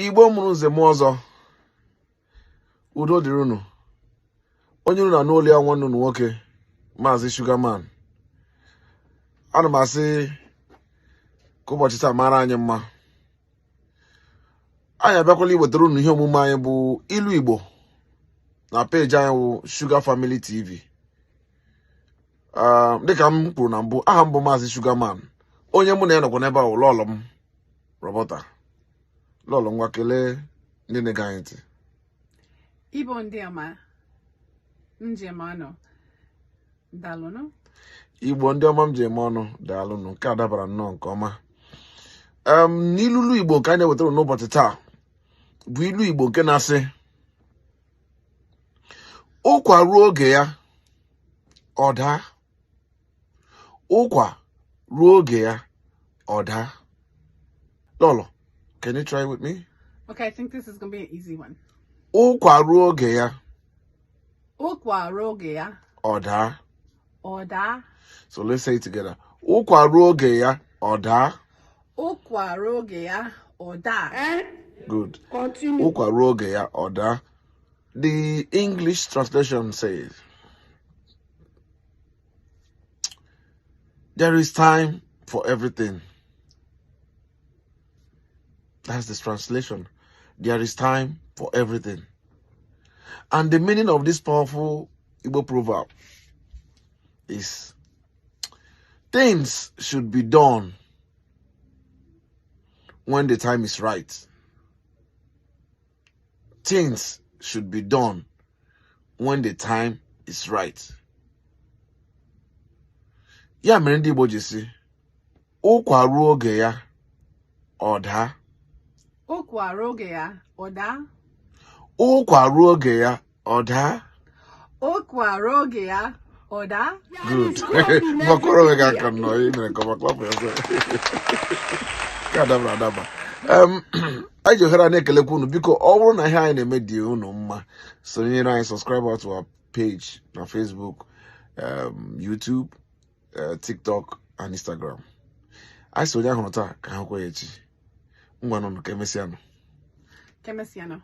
Igbo mụrụ nze m ọzọ. Udo dịrị unu. Onye unu na n'olu ya nwanne unu nwoke, Maazị Sugarman. Ana m asị ka ụbọchị taa mara anyị mma. Anyị abịakwala iwetara unu ihe omume anyị bụ ilu Igbo na peji anyị bụ Sugar Family TV. Dịka m kwuru na mbụ, aha m bụ Maazị Sugarman. Onye mụ na ya nọkwa n'ebe ahụ lọlọ m Roberta. Lọlọ ngwa kelee ndị na-ege anyị ntị. Igbo ndị ọma, njem ọnụ, daalụnụ. Igbo ndị ọma m ji eme ọnụ, daalụnụ. Nke a dabara nnọọ nke ọma. N'ilulu Igbo nke anyị na-ewetara n'ụbọchị taa bụ ilu Igbo nke na-asị, ụkwa ruo oge ya ọ daa. Ụkwa ruo oge ya ọ daa. Lolo, can you try with me? Okay, I think this is going to be an easy one. Ụkwa ruo oge ya Ukwa ruo oge ya ọ daa. odaa. So let's say it together. Ụkwa ruo oge ya ọ daa. Ukwa ruo oge ya odaa. Good. Continue. Ụkwa ruo oge ya ọ daa. The English translation says, there is time for everything. That's the translation. There is time for everything. And the meaning of this powerful Igbo proverb is, things should be done when the time is right. Things should be done when the time is right. Ya mere ndị Igbo ji sị, ụkwa ruo oge ya ọ daa. Ukwa ruo oge ya odaa. Ụkwa ruo oge ya ọ daa. Ukwa ruo oge ya odaa. Good. Gbakọrọ onwe gị aka nnọọ, ị mere ka ọma, clap for yourself. Ka adaba adaba. Anyị ji ohere a na-ekelekwa unu. Biko ọ bụrụ na ihe anyị na-eme dị unu mma, sonyere anyị, subscribe to our page na Facebook, YouTube, TikTok and Instagram. Anyị sonye ahụrụ taa ka ha kwe echi. Ngwanụ ka emesịanụ. Kemesiano.